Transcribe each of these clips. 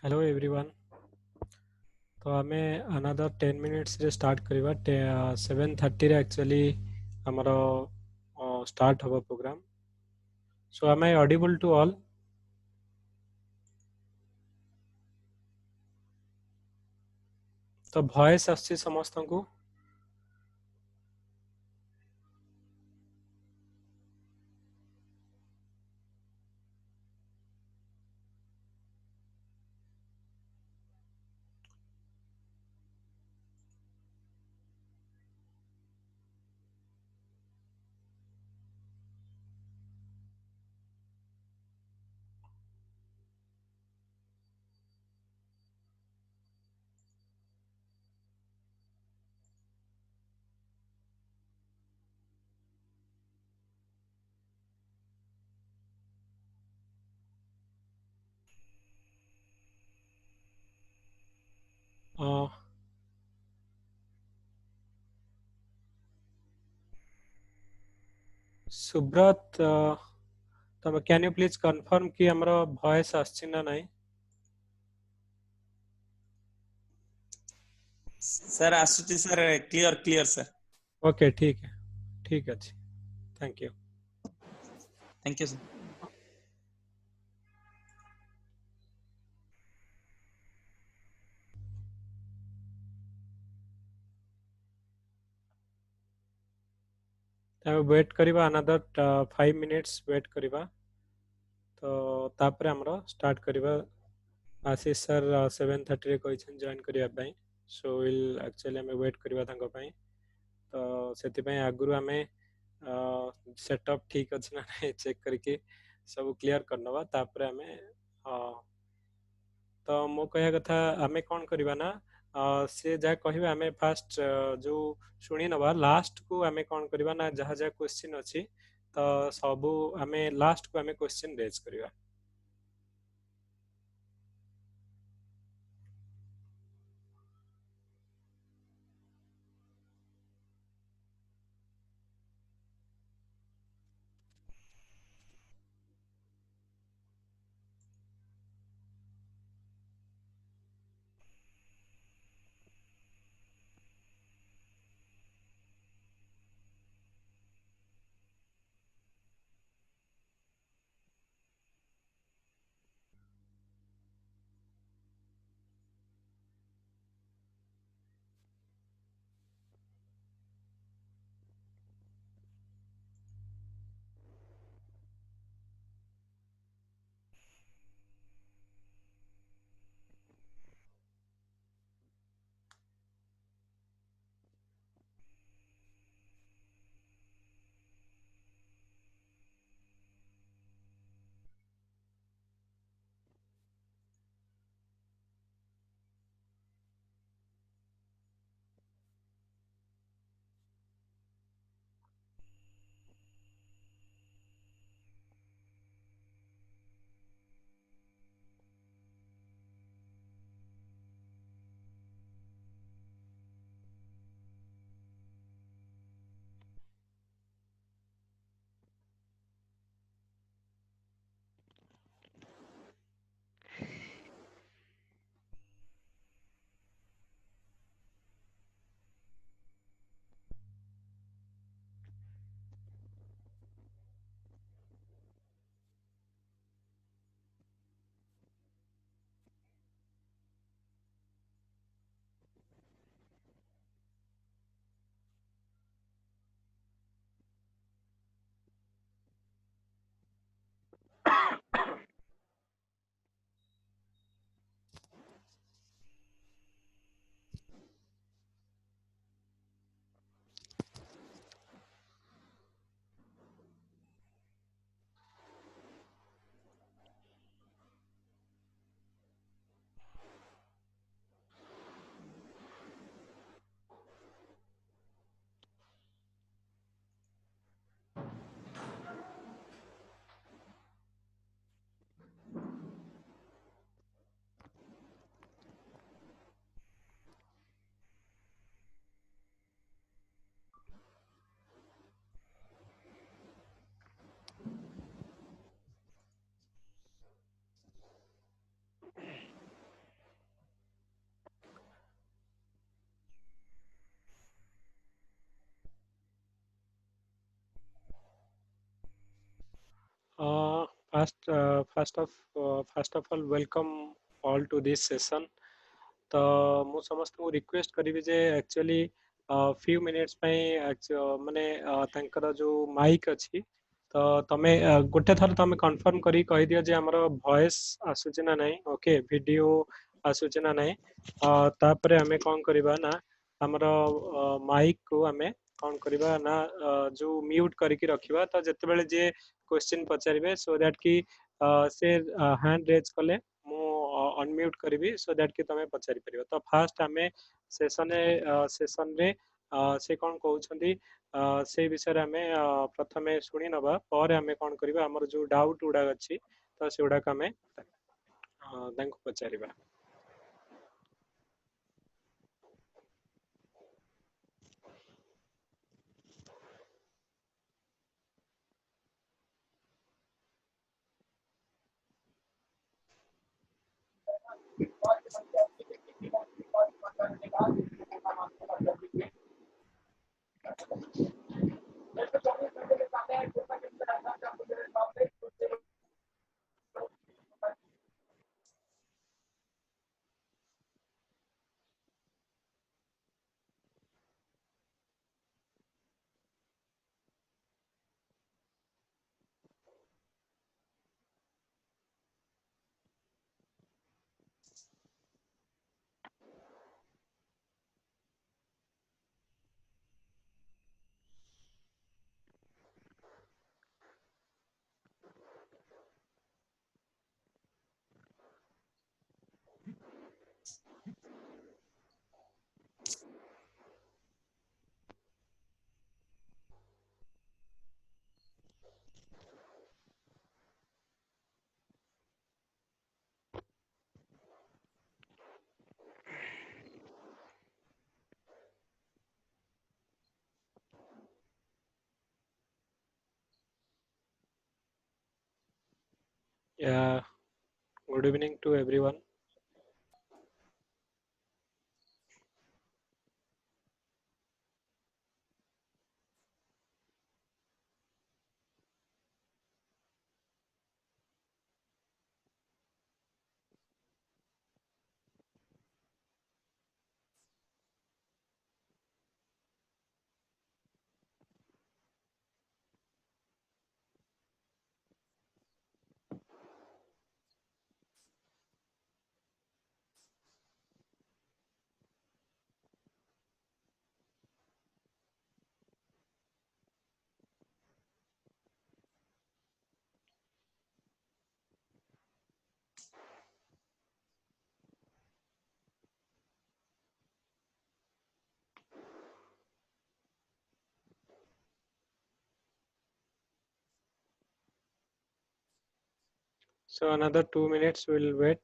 Hello everyone. तो आमे another 10 minutes रे स्टार्ट करिबा 7:30 रे एक्चुअली हमरो स्टार्ट होबो programme. So am I audible to all? तो वॉइस आछि समस्त को? सुब्रत, तब कैन यू प्लीज कंफर्म कि हमरो वॉइस आछि ना नहीं? सर आसुची सर क्लियर सर। ओके, ठीक अछि। Thank you. Thank you sir. तब वेट करिबा अनदर 5 मिनिट्स वेट करिबा। तो तापर हमरो स्टार्ट करिबा। आशीष सर 7:30 रे कहछन जॉइन करिया पई। सो विल एक्चुअली हमें वेट करिबा तांको पई। तो सेति पई आगुरु हमें सेटअप ठीक अछि ना नहीं चेक करके सब क्लियर करनबा। तापर हमें तो मो कहया कथा हमें कौन करिबा ना, से जा कहिबा हमें फास्ट जो शुणी नबा लास्ट को हमें कौन करिबा ना जहा जहा क्वेश्चन अछि तो सबू हमें लास्ट को हमें क्वेश्चन रेज करिबा। first of all welcome all to this session. तो ମୁଁ ସମସ୍ତଙ୍କୁ ରିକ୍ୱେଷ୍ଟ କରିବି ଯେ ଆକ୍ଚୁଆଲି few minutes ପାଇଁ ମାନେ ତାଙ୍କର ଯୋଉ ମାଇକ୍ ଅଛି ତ ତମେ ଗୋଟେ ଥର ତମେ କନଫର୍ମ କରି କହିଦିଅ ଯେ ଆମର ଭଏସ୍ ଆସୁଛି ନା ନାହିଁ, ଓକେ, ଭିଡିଓ ଆସୁଛି ନା ନାହିଁ। ତାପରେ ଆମେ କ'ଣ କରିବା ନା ଆମର ମାଇକ୍ କୁ ଆମେ କ'ଣ କରିବା ନା ଯୋଉ ମ୍ୟୁଟ୍ କରିକି ରଖିବା। ତ ଯେତେବେଳେ ଯିଏ କ୍ୱେଶ୍ଚିନ୍ ପଚାରିବେ ସୋ ଦ୍ୟାଟ୍ କି ସେ ହ୍ୟାଣ୍ଡ ରେଜ୍ କଲେ ମୁଁ ଅନମ୍ୟୁଟ୍ କରିବି ସୋ ଦ୍ୟାଟ୍ କି ତମେ ପଚାରି ପାରିବ। ତ ଫାଷ୍ଟ ଆମେ ସେସନରେ ସେ କ'ଣ କହୁଛନ୍ତି ସେଇ ବିଷୟରେ ଆମେ ପ୍ରଥମେ ଶୁଣି ନେବା, ପରେ ଆମେ କ'ଣ କରିବା ଆମର ଯୋଉ ଡାଉଟ୍ ଗୁଡ଼ାକ ଅଛି ତ ସେଗୁଡ଼ାକ ଆମେ ତାଙ୍କୁ ପଚାରିବା। Yeah, good evening to everyone. So another 2 minutes we'll wait.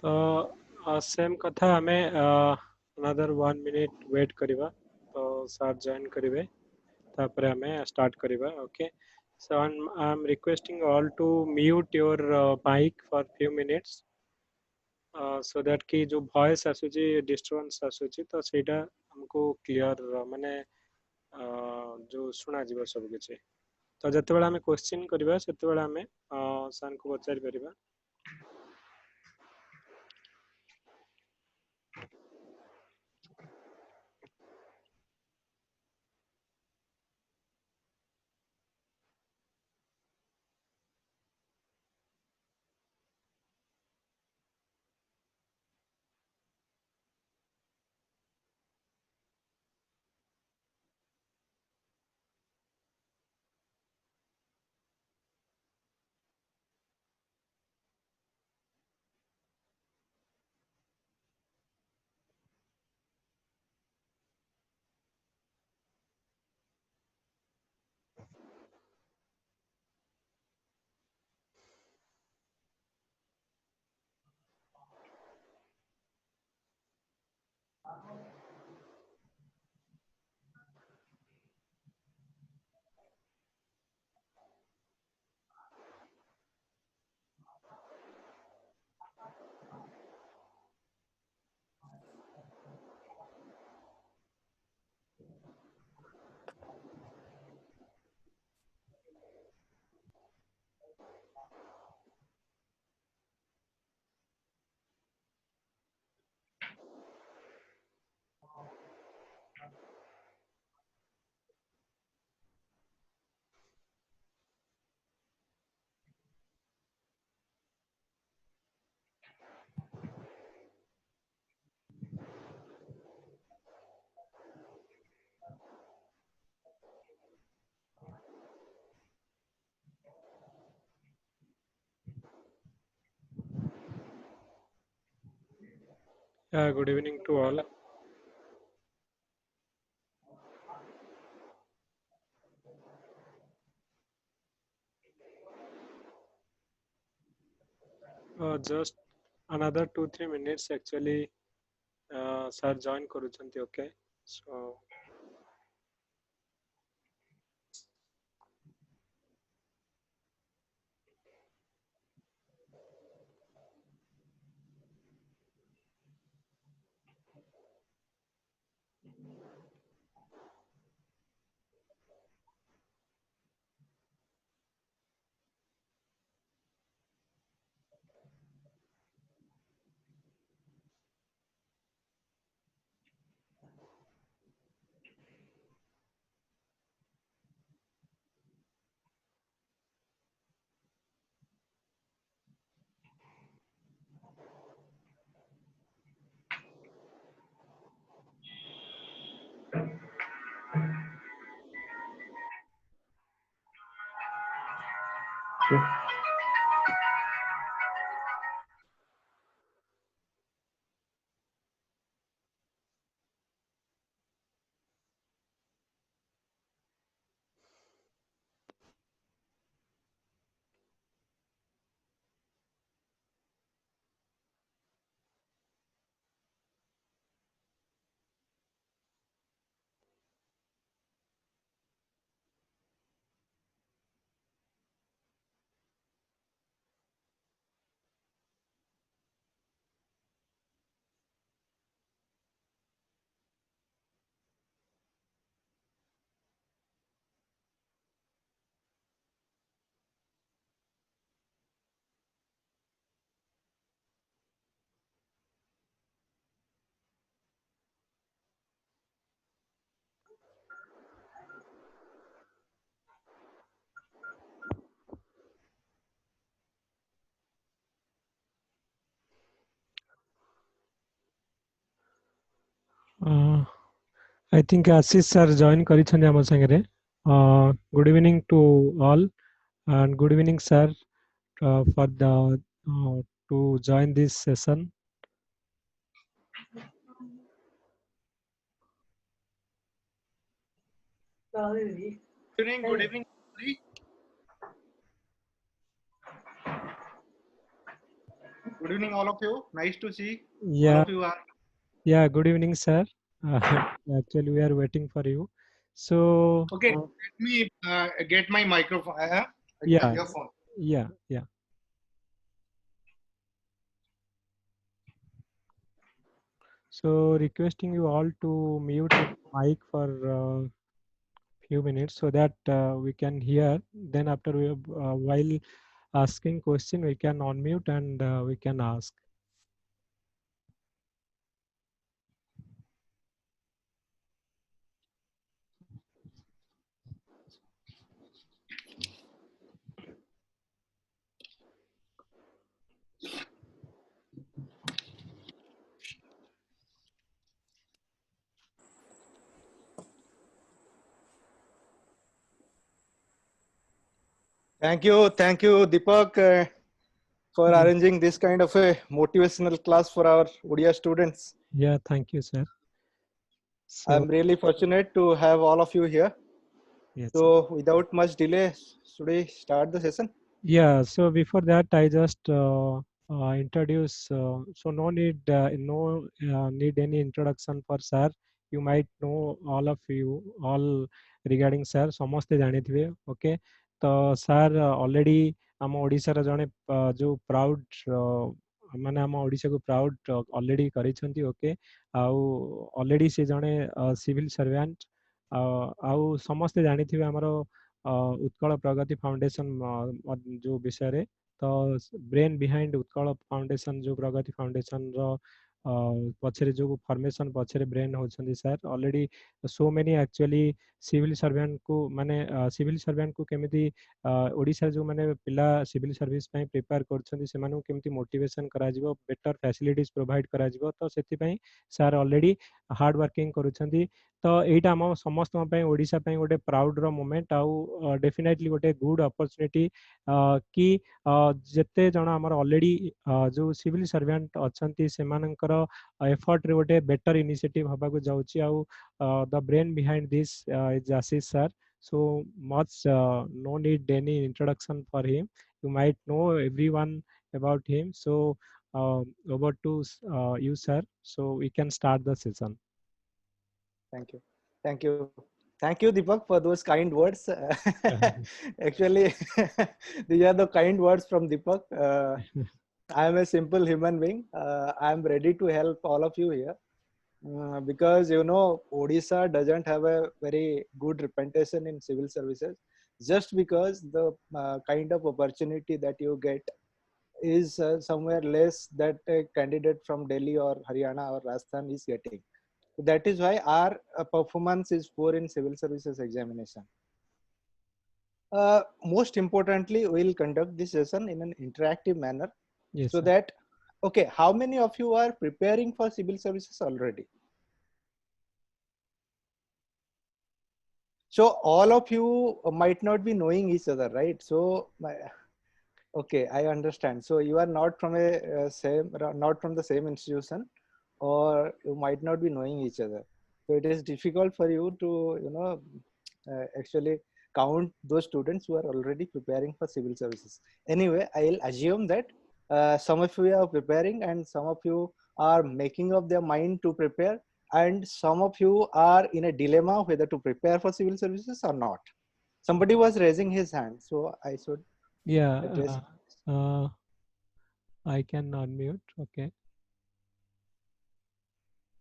तो सेम कथा हमें अनदर 1 मिनिट वेट करिबा तो सर जॉइन करिवे तापरे हमें स्टार्ट करिबा okay so I am requesting all to mute your mic for few minutes so that कि जो वॉइस आसुची डिस्टर्बेंस आसुची तो सेटा हमको क्लियर माने जो सुना जीव सब किछि तो जते बेला हमें क्वेश्चन करिबा सेते बेला हमें सर को पचारि परिबा good evening to all. Just another 2-3 minutes actually sir join କରୁଛନ୍ତି okay so I think Ashish sir join କରିଛନ୍ତି ଆମ ସାଙ୍ଗରେ good evening to all and good evening sir for the to join this session. Good evening. Good evening, all of you. Nice to see all Yeah, of you are. yeah. Good evening, sir. Actually, we are waiting for you. So, Okay, let me get my microphone, yeah, earphone. yeah. So, requesting you all to mute your mic for few minutes so that we can hear. Then, after we while asking question, we can unmute and we can ask. Thank you, Deepak, for Yeah, arranging this kind of a motivational class for our Odia students. yeah. Thank you, sir. So, I'm really fortunate to have all of you here. yes, sir. So, without much delay, should we start the session? Yeah, so before that, I just introduce. So no need any introduction for sir. You might know all of you all regarding sir. ସମସ୍ତେ ଜାଣିଥିବେ, okay? ତ sir already ଆମ ଓଡ଼ିଶାର ଜଣେ ଯୋଉ proud ମାନେ ଆମ ଓଡ଼ିଶାକୁ proud already କରିଛନ୍ତି, okay? ଆଉ already ସେ ଜଣେ civil servant ଆଉ ସମସ୍ତେ ଜାଣିଥିବେ ଆମର ଉତ୍କଳ ପ୍ରଗତି ଫାଉଣ୍ଡେସନ ଯୋଉ ବିଷୟରେ ତ ବ୍ରେନ୍ ବିହାଇଣ୍ଡ ଉତ୍କଳ ଫାଉଣ୍ଡେସନ ଯୋଉ ପ୍ରଗତି ଫାଉଣ୍ଡେସନର ପଛରେ ଯୋଉ ଫର୍ମେସନ ପଛରେ ବ୍ରେନ୍ ହଉଛନ୍ତି sir already so many actually civil ସର୍ଭେଣ୍ଟକୁ ମାନେ ସିଭିଲ ସର୍ଭେଣ୍ଟକୁ କେମିତି ଓଡ଼ିଶାରେ ଯୋଉମାନେ ପିଲା ସିଭିଲ ସର୍ଭିସ ପାଇଁ ପ୍ରିପେୟାର କରୁଛନ୍ତି ସେମାନଙ୍କୁ କେମିତି ମୋଟିଭେସନ କରାଯିବ ବେଟର ଫ୍ୟାସିଲିଟିଜ ପ୍ରୋଭାଇଡ କରାଯିବ ତ ସେଥିପାଇଁ ସାର୍ ଅଲରେଡି ହାର୍ଡ ୱାର୍କିଂ କରୁଛନ୍ତି ତ ଏଇଟା ଆମ ସମସ୍ତଙ୍କ ପାଇଁ ଓଡ଼ିଶା ପାଇଁ ଗୋଟେ ପ୍ରାଉଡର ମୋମେଣ୍ଟ ଆଉ ଡେଫିନେଟଲି ଗୋଟେ ଗୁଡ୍ ଅପରଚୁନିଟି କି ଯେତେ ଜଣ ଆମର ଅଲରେଡି ଯୋଉ ସିଭିଲ ସର୍ଭେଣ୍ଟ ଅଛନ୍ତି ସେମାନଙ୍କର ଏଫର୍ଟରେ ଗୋଟେ ବେଟର ଇନିସିଏଟିଭ ହେବାକୁ ଯାଉଛି ଆଉ the brain behind this is Ashish sir so much no need any introduction for him you might know everyone about him so over to you sir so we can start the session. Thank you. Thank you. Thank you, Deepak, for those kind words. Actually, these are the kind words from Deepak. I am a simple human being. I am ready to help all of you here because you know Odisha doesn't have a very good reputation in civil services. Just because the kind of opportunity that you get is somewhere less that a candidate from Delhi or Haryana or Rajasthan is getting. That is why our performance is poor in civil services examination. Most importantly, we'll conduct this session in an interactive manner Yes, so sir. that, okay, how many of you are preparing for civil services already? So all of you might not be knowing each other, right? So, okay, I understand. So you are not from not from the same institution, or you might not be knowing each other. So it is difficult for you to, actually count those students who are already preparing for civil services. Anyway, I'll assume that some of you are preparing and some of you are making up their mind to prepare and some of you are in a dilemma whether to prepare for civil services or not. Somebody was raising his hand, so I should Yeah, address. I can unmute. Okay.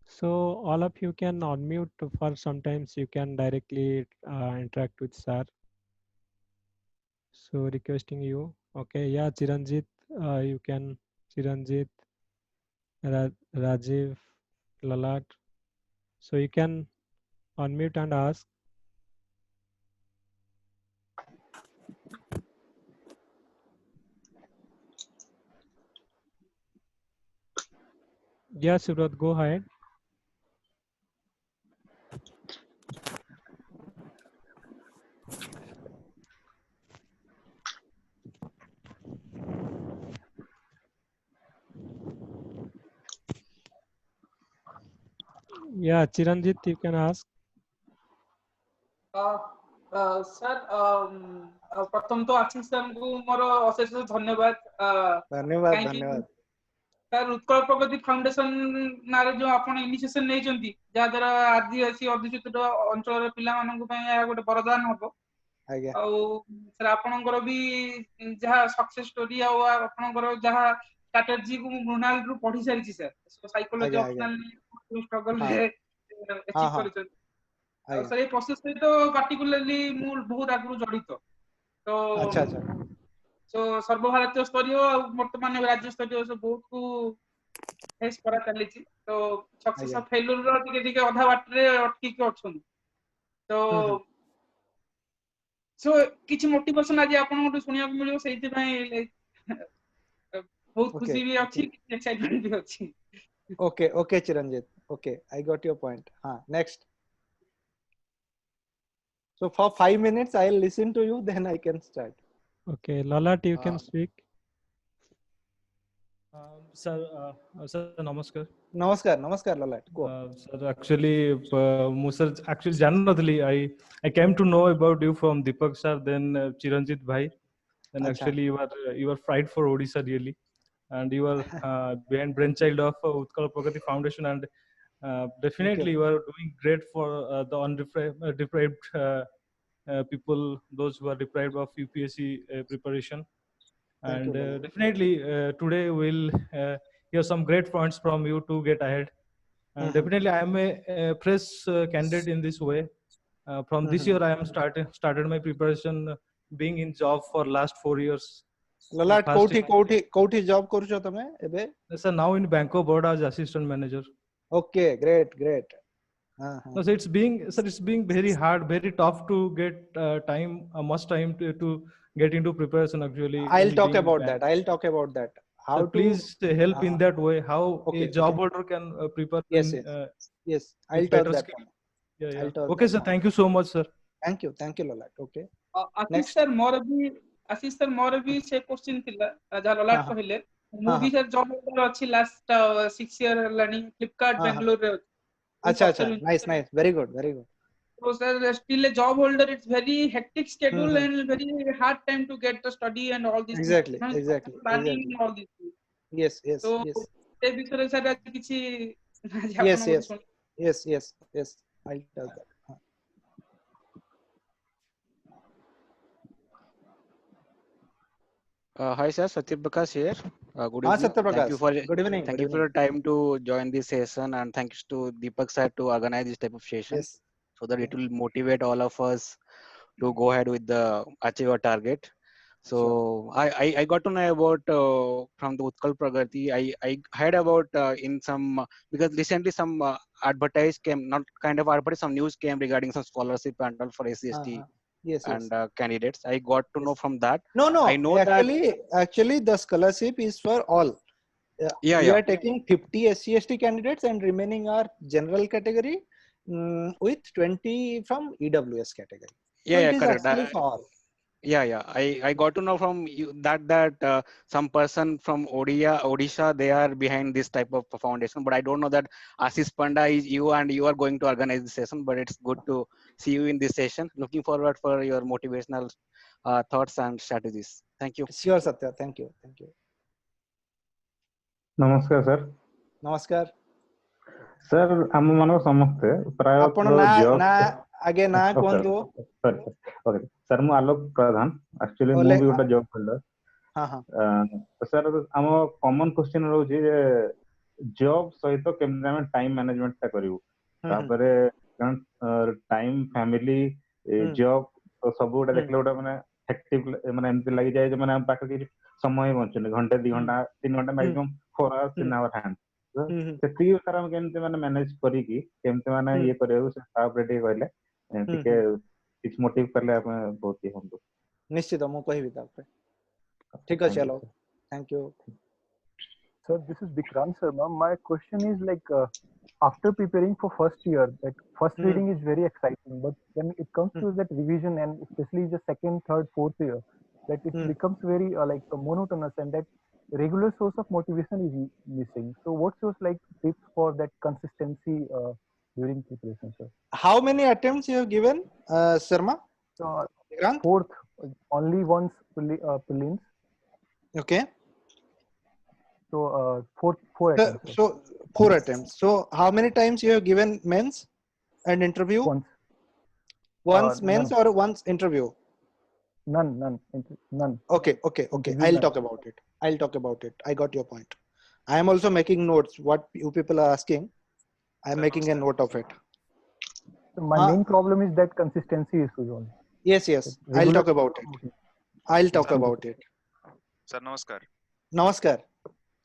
So all of you can unmute for sometimes you can directly interact with sir. So requesting you. Okay. Yeah, Chiranjit, you can Chiranjit, Rajiv, Lalat. So you can unmute and ask. Yeah, Surat, go ahead. Yeah, Chiranjit, you can ask. Sir ପ୍ରଥମ ତ ଆଶିଷ ସାର୍ଙ୍କୁ ମୋର ଅଶେଷ ଧନ୍ୟବାଦ धन्यवाद କାହିଁକି धन्यवाद ତାର ଉତ୍କଳ ପ୍ରଗତି ଫାଉଣ୍ଡେସନ ନାଁରେ ଯୋଉ ଆପଣ ଇନିସିଏସନ ନେଇଛନ୍ତି ଯାହା ଦ୍ୱାରା ଆଦିବାସୀ ଅଧ୍ୟୁଷିତ ଅଞ୍ଚଳର ପିଲାମାନଙ୍କ ପାଇଁ ଏହା ଗୋଟେ ବରଦାନ ହବ। ଆଜ୍ଞା ଆଉ ସାର୍ ଆପଣଙ୍କର ବି ଯାହା ସକ୍ସେସ ଷ୍ଟୋରି ଆଉ ଆପଣଙ୍କର ଯାହା ଷ୍ଟ୍ରାଟେଜି କୁ ମୁଁ ମୃଣାଲରୁ ପଢି ସାରିଛି ସାର୍। ସାଇକୋଲୋଜି ଆଜ୍ଞା ଆଜ୍ଞା ଅପସନାଲ ଷ୍ଟ୍ରଗଲ ହଁ ରେ ହଁ ଆଚିଭ ହଁ କରିଛନ୍ତି। ଆଉ ଆଜ୍ଞା ସାର୍ ଏଇ ପ୍ରୋସେସ ସହିତ ପାର୍ଟିକୁଲାରଲି ମୁଁ ବହୁତ ଆଗରୁ ଜଡିତ। ତ ଆଚ୍ଛା ଆଚ୍ଛା ସର୍ବଭାରତୀୟ ସ୍ତରୀୟ ଆଉ ବର୍ତ୍ତମାନ ରାଜ୍ୟ ସ୍ତରୀୟ ସବୁ ବହୁତ ଫେସ୍ କରା ଚାଲିଛି। ତ ସକ୍ସେସ ଆଜ୍ଞା ଆଉ ଫେଲୁର ର ଟିକେ ଟିକେ ଅଧା ବାଟରେ ଅଟକିକି ଅଛନ୍ତି। ତ ହୁଁ ହୁଁ କିଛି ମୋଟିଭେସନ ଆଜି ଆପଣଙ୍କଠୁ ଶୁଣିବାକୁ ମିଳିବ, ସେଇଥିପାଇଁ ବହୁତ ଓକେ ଖୁସି ବି ଅଛି, କିଛି ଏକ୍ସାଇଟମେଣ୍ଟ ବି ଅଛି। okay okay Chiranjit, okay, I got your point. Next. So for 5 minutes I'll listen to you, then I can start. Okay, Lalat, you can Uh, speak. sir, sir, namaskar. Namaskar Lalat, go. Sir, actually, ମୁଁ sir actually ଜାଣିନଥିଲି. I came to know about you from Deepak sir, then Chiranjit bhai, and Acha. actually you are fight for Odisha really, and you are behind brainchild of Utkal Pragati Foundation, and definitely you are doing great for the deprived people, those who are deprived of UPSC preparation. Thank you And Lalat. definitely today we'll hear some great points from you to get ahead. And definitely I am a fresh candidate in this way. From this year I am started my preparation, being in job for last 4 years. Lalat, First କୋଉଠି job କରୁଛ ତମେ ଏବେ? sir, now in Bank of Baroda as assistant manager. Okay, great. No, so it's being very hard, very tough to get time, much time to get into preparation actually. I'll talk being in about bank. that. How So to please help in that way, how okay, a job holder can prepare yes, in, yes, with I'll talk better that skill. one. Yeah. I'll talk Okay that sir, one. thank you so much sir. Thank you Lalat. Okay, Ashish next. Sir ମୋର ବି ସେ question ଥିଲା ଯାହା ଲଲାଟ କହିଲେ। ମୁଁ ବି sir job ଅଛି last 6 year ହେଲାଣି Flipkart ବାଙ୍ଗାଲୋରରେ ଅଛି। ଆଚ୍ଛା, nice, very good. So sir, still a job holder, it's very hectic schedule and very hard time to get the study and all these Exactly. planning and all these things. Yes. So ସେ ବିଷୟରେ sir ଆଜି କିଛି Yes, ଆପଣଙ୍କ ଶୁଣି yes, I'll tell that. Hi sir, Satyaprakash here. Good evening. Satyaprakash. Good evening. Thank you for your time to join this session, and thanks to Deepak sir to organize this type of session, Yes. so that it will motivate all of us to go ahead with the achieve our target. So I got to know about from the Utkal Pragati. I heard about in some because recently some advertise came, not kind of advertise, some news came regarding some scholarship and all for SC/ST Yes. and candidates. I got to know from that. No. I know Actually, the scholarship is for all. We are taking 50 SC/ST candidates and remaining are general category with 20 from EWS category. So it is correct. actually for all. I got to know from you that some person from Odisha, they are behind this type of foundation, but I don't know that Ashish Panda is you and you are going to organize this session. But it's good to see you in this session. Looking forward for your motivational thoughts and strategies. Thank you. Sure, Satya. Thank you. नमस्कार sir. नमस्कार sir, हम मानव समस्ते प्राय आपण ना आगे ना कोंदो. Okay sir, मु आलोक प्रधान. एक्चुअली मु भी गोटा जॉब होल्डर. तो सर हम कॉमन क्वेश्चन रहउची जे जॉब सहित केमने हम टाइम मैनेजमेंट ता करिवु. तापरे टाइम फैमिली जॉब तो सब गोटा देखले गोटा माने हेक्टिक माने एमति लागि जाय जे माने हम पाख के समय बंचने घंटे 2 घंटा 3 घंटा maximum 4 hours in our hand. सेति सर हम केमते माने मैनेज करी की केमते माने ये करियो से आप रेडी कहले टिके किछ मोटिव करले आप बहुत ही हम निश्चित मु कहिबी तापरे. ठीक है, चलो. Thank you. Sir, this is Vikrant Sharma. My question is like after preparing for first year, that first reading is very exciting, but when it comes to that revision and especially the second, third, fourth year, that it becomes very like monotonous, and that regular source of motivation is missing. So what's your like tips for that consistency during preparation, sir? How many attempts you have given, Sharma? Fourth, only once prelims. Okay. So four attempts. So 4 attempts. So how many times you have given mains and interview? Once. Once mains None. or once interview? None. Okay. Interview, I'll none. talk about it. I got your point. I am also making notes. What you people are asking, I am making a note of it. So my main problem is that consistency issues only. Yes. I'll talk about it. Sir नमस्कार नमस्कार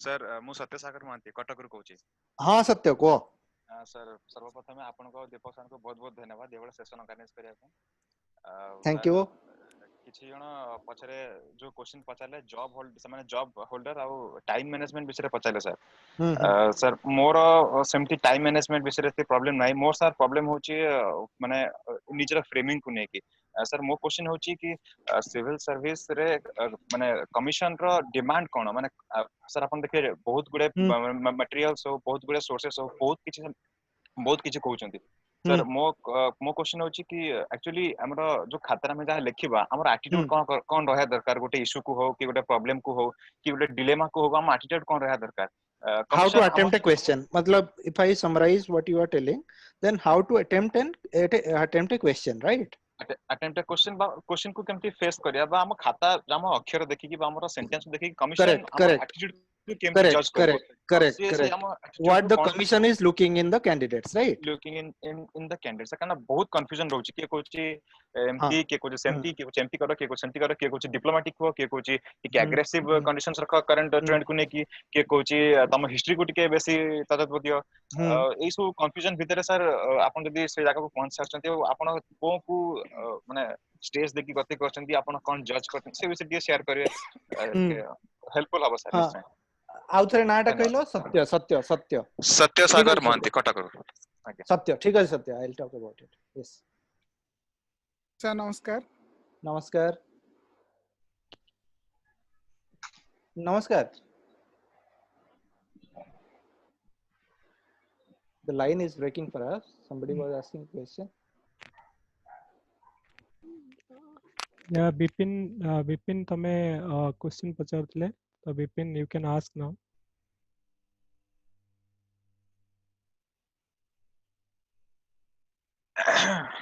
sir मु सत्य सागर महांती कटक रु कहूची हाँ सत्य को sir सर्वप्रथम आपनको दीपक sir को बहुत बहुत धन्यवाद एवढा सेशन ऑर्गेनाइज करिया थैंक यू किछि जण पछरे जो क्वेश्चन पचाले जॉब होल्ड समान जॉब होल्डर आ टाइम मैनेजमेंट विषय पचाले सर सर मोर सेमती टाइम मैनेजमेंट विषय रे प्रॉब्लम नाही मोर सर प्रॉब्लम होची माने निजर फ्रेमिंग को ने की सर मो क्वेश्चन होची कि सिविल सर्विस रे माने कमिशन रो डिमांड कोन माने सर अपन देखिए बहुत गुडे मटेरियल्स हो बहुत गुडे सोर्सेस हो बहुत किछि कहउचंती सर मो क्वेश्चन होची कि एक्चुअली हमरो जो खाता में जा लिखिबा हमर एटीट्यूड कोन रहया दरकार गोटे इशू को हो कि गोटे प्रॉब्लम को हो कि गोटे डिलेमा को हो हम एटीट्यूड कोन रहया दरकार how to attempt a question matlab if I summarize what you are telling then how to attempt a question right attempt a question को केमती फेस करिया बा हम खाता हम अक्षर देखि कि बा हमर सेंटेंस देखि कि कमिशन हमर attitude correct what the commission is looking in the candidates right looking in the candidates kana बहुत confusion रहउची के कोची एमटी के कोची सेमटी के कोची एमटी करो के कोची सेमटी करो के कोची डिप्लोमेटिक हो के कोची कि एग्रेसिव कंडीशंस रखो करंट ट्रेंड को ने के कोची तम हिस्ट्री को टिके बेसी तदत दियो ए सो कंफ्यूजन भीतर सर आपन जदी से जागा को पहुंच सकचंती आपन को माने स्टेज देखि गति करचंती आपन कोन जज करचंती से विषय शेयर करिवे हेल्पफुल हो सर निश्चय आउथरे नाटा कहलो सत्य सागर महांती कटक सत्य ठीक है सत्य I will talk about it yes sir नमस्कार the line is breaking for us somebody was asking question yeah Bipin tame question pachartile तो Bipin you can ask now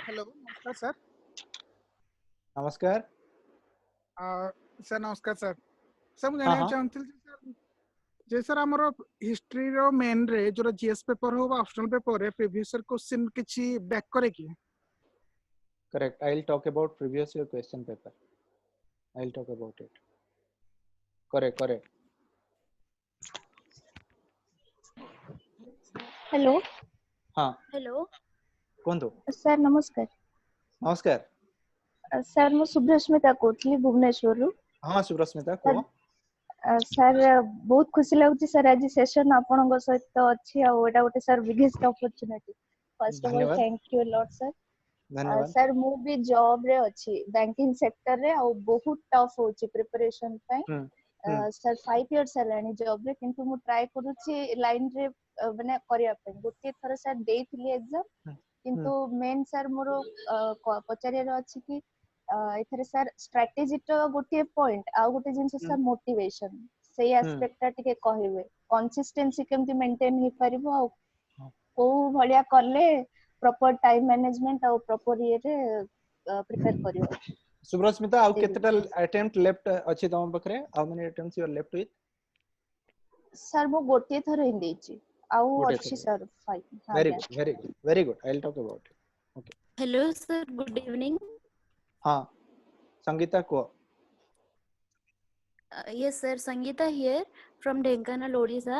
hello नमस्कार सर नमस्कार सर नमस्कार सर सर मुझे जानना चाहूँगी sir जे sir हमरो history रो main रे जो जीएस पेपर हो ऑप्शनल पेपर रे प्रीवियस ईयर क्वेश्चन किछि बैक करे की correct I will talk about previous year question paper I will talk about it correct hello हाँ हेलो कौन तो सर नमस्कार सर मु सुब्रस्मिता कोथली भुवनेश्वर रु हाँ सुब्रस्मिता को सर बहुत खुशी लागुची सर आज सेशन आपनक सहित अछि आ एटा गोटे sir biggest opportunity first of all thank you lot sir धन्यवाद सर मु भी जॉब रे अछि बैंकिंग सेक्टर रे आ बहुत टफ होची प्रिपरेशन पय सर 5 इयर्स हलानी जॉब रे किंतु मु ट्राई करूची लाइन रे माने करिया पे गोटे थर सर देइथिली एग्जाम किंतु मेन सर मोरो पचारिया रो अछि कि एथरे सर स्ट्रेटजी तो गोटे पॉइंट आ गोटे जिंस सर मोटिवेशन सेही एस्पेक्ट टिके कहिबे कंसिस्टेंसी केमति मेंटेन हे परिबो आ को भलिया करले प्रॉपर टाइम मैनेजमेंट और प्रॉपर ये रे प्रिपेयर करियो सुब्रस्मिता आउ केतटा अटेम्प्ट लेफ्ट अछि तम बखरे how many attempts you are left with sir मो गोटे थर हिंदी छी आउ अछि sir 5 very good I'll talk about it okay hello sir good evening हाँ संगीता को yes sir Sangeeta here from Dhenkanal Odisha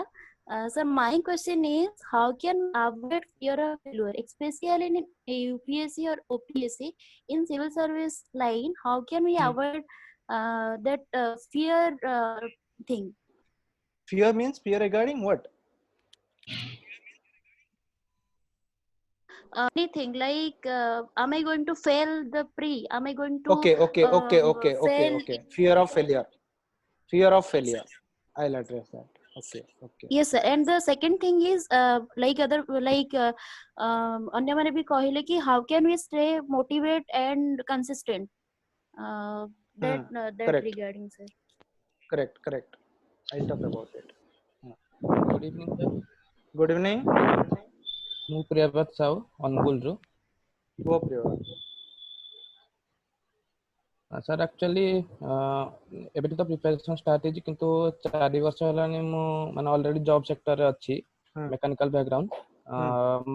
sir my question is how can avoid fear of failure especially in UPSC or OPSC in civil service line how can we avoid that fear thing fear means fear regarding what anything like am I going to fail the pre am I going to okay fear of failure I'll address that okay yes sir and the second thing is like other like अन्य माने भी कहले कि how can we stay motivate and consistent that correct. regarding sir correct I'll talk about it Good evening, sir. Good evening. ମୁଁ ପ୍ରିୟବ୍ରତ ସାହୁ ଅନୁଗୁଳରୁ। କୁହ Priyabrata. Sir actually ଏବେ ତ preparation start ହେଇଛି, କିନ୍ତୁ 4 ବର୍ଷ ହେଲାଣି ମୁଁ ମାନେ ଅଲରେଡି ଜବ୍ ସେକ୍ଟରରେ ଅଛି, ମେକାନିକାଲ ବ୍ୟାକଗ୍ରାଉଣ୍ଡ,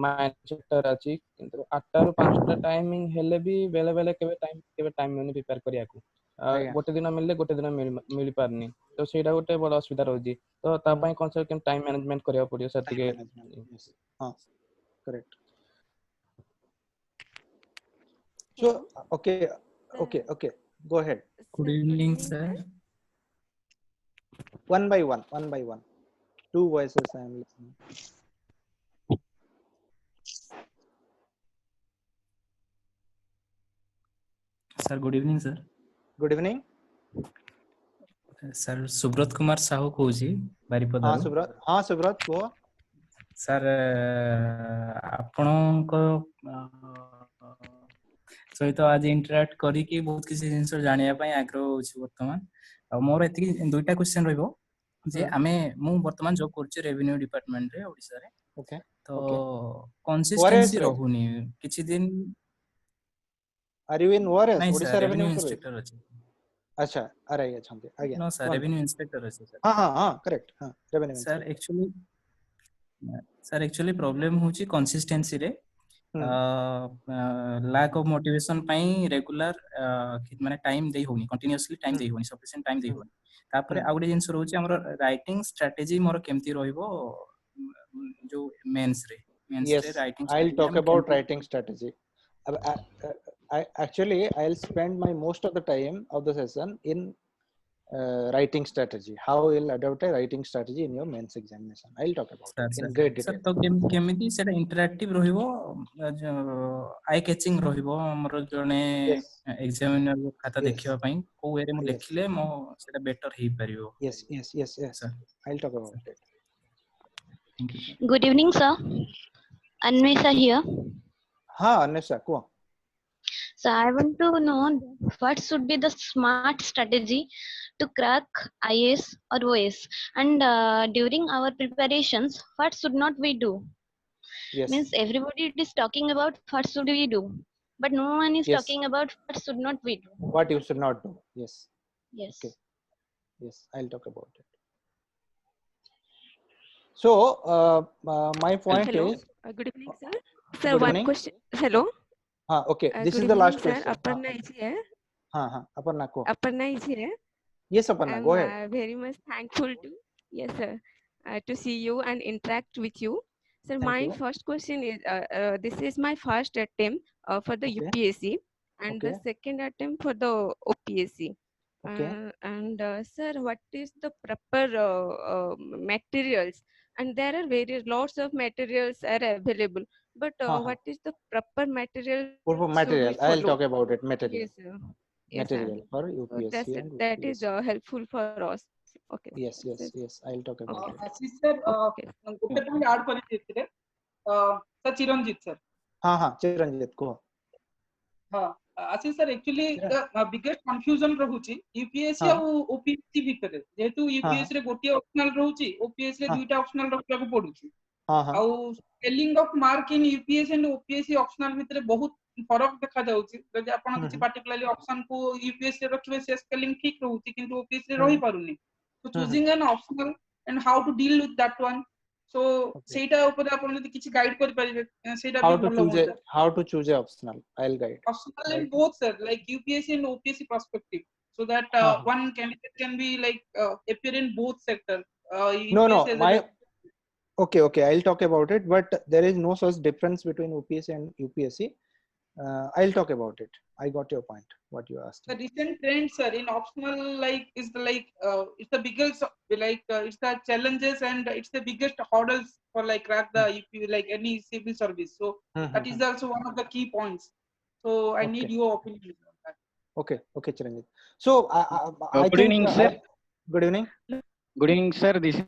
ମାଇନିଂ ସେକ୍ଟର ଅଛି, କିନ୍ତୁ 8ଟାରୁ 5ଟା ଟାଇମିଂ ହେଲେ ବି ବେଳେ ବେଳେ କେବେ ଟାଇମ୍ ମିଳୁନି ପ୍ରିପେୟାର କରିବାକୁ। ଗୋଟେ ଦିନ ମିଳିଲେ ଗୋଟେ ଦିନ ମିଳିପାରୁନି, ତ ସେଇଟା ଗୋଟେ ବଡ଼ ଅସୁବିଧା ରହୁଛି। ତ ତା ପାଇଁ କଣ ସାର୍ କେମିତି ଟାଇମ୍ ମ୍ୟାନେଜମେଣ୍ଟ କରିବାକୁ ପଡ଼ିବ ସାର୍ ଟିକେ? ହଁ correct. So okay, go ahead. Good evening, sir. One by one. 2 voices I am listening. Sir, good evening, sir. Good evening. Sir, Subrat Kumar Sahu କହୁଛି ବାରିପଦାରୁ। ହଁ ସୁବ୍ରତ କୁହ। ସାର୍ ଆପଣଙ୍କ ସହିତ ଆଜି ଇଣ୍ଟରାକ୍ଟ କରିକି ବହୁତ କିଛି ଜିନିଷ ଜାଣିବା ପାଇଁ ଆଗ୍ରହ ହଉଛି ବର୍ତ୍ତମାନ। ଆଉ ମୋର ଏତିକି 2ଟା କ୍ୱେଶ୍ଚନ ରହିବ ଯେ ମୁଁ ବର୍ତ୍ତମାନ ଜବ୍ କରୁଛି ରେଭିନ୍ୟୁ ଡିପାର୍ଟମେଣ୍ଟରେ ଓଡ଼ିଶାରେ। ତ କନସିଷ୍ଟେନ୍ସି ରହୁନି କିଛି ଦିନ। Are you in ORS? ନାଇଁ Odisha sir, Revenue revenue Service? Inspector ଅଛି। अच्छा RI ଅଛନ୍ତି ଆଜ୍ଞା। नो सर, रेवेन्यू इंस्पेक्टर ଅଛି सर। ହଁ correct revenue sir actually problem होची कंसिस्टेंसी रे, लैक ऑफ मोटिवेशन ପାଇଁ रेगुलर माने टाइम देई होनी, कंटीन्यूअसली टाइम देई होनी, सफिशिएंट टाइम देई होनी। तापर आ गुटे जिंस रहउची हमर राइटिंग स्ट्रेटजी मोर केमती रहइबो जो मेंस रे writing I'll strategy talk about writing strategy. Actually I'll spend my most of the time of the session in writing strategy, how you'll adopt a writing strategy in your mains examination. I'll talk about it in great detail. तो केमिति सेटा interactive रहिबो, eye catching रहिबो हमर जने examiner खाता देखिबा पई को वे रे मु देखिले मो सेटा better hay परिबो। yes I'll talk about it. Thank you. Good evening, sir. Anvesha here. ha Anvesha ko. So I want to know what should be the smart strategy to crack IAS or OS, and during our preparations, what should not we do? Means everybody is talking about what should we do, but no one is talking about what should not we do. What you should not do. Yes. Okay. Yes, I'll talk about it. So my point Hello. is Good evening, sir. Sir, one question. Hello. Okay, this is the last question. Aparna is here. Aparna ko. Aparna is here. Yes, Aparna, go ahead. I'm very much thankful to sir, to see you and interact with you. Sir, my first question is this is my first attempt for the UPSC and the second attempt for the OPSC. And sir, what is the proper materials? And there are lots of materials are available, but what is the proper material? I'll talk about it. Material. Yes, sir. Material for UPSC and that is helpful for us. Okay. Yes. I'll talk about it. Ashish sir ଗୋଟେ point add କରି ଦେଇଥିଲେ sir Chiranjeet sir. हां चिरंजीत को। हां Ashish sir actually biggest confusion रहूची UPSC और OPSC भितरे, जेहेतु यूपीएससी रे गोटे ऑप्शनल रहूची, ओपीएससी रे दुईटा ऑप्शनल रखिया को पडुची। आउ scaling of mark in UPSC and OPSC optional भितरे बहुत फरक देखा जाउची। जदि आपण किछि पार्टिकुलरली ऑप्शन को यूपीएससी रे रखिबे से स्केलिंग ठीक रहूची, किंतु ओपीएससी रे रही पारुनी। So choosing an optional and how to deal with that one. So सेटा ऊपर आपण जदि किछि गाइड करि परिबे सेटा भी भलो होता। How to choose a optional, I'll guide. Optional in both sir, like UPSC and OPSC perspective, so that one candidate can be like appear in both sector. No, okay, I'll talk about it, but there is no such difference between OPSC and UPSC. I'll talk about it. I got your point. What you asked. The recent trend, sir, in optional is the it's the biggest it's the challenges and it's the biggest hurdles for crack the any civil service. So that is also one of the key points. So I need your opinion on that. Okay, Chiranjit. So I good evening, sir. Good evening. Good evening, sir. This is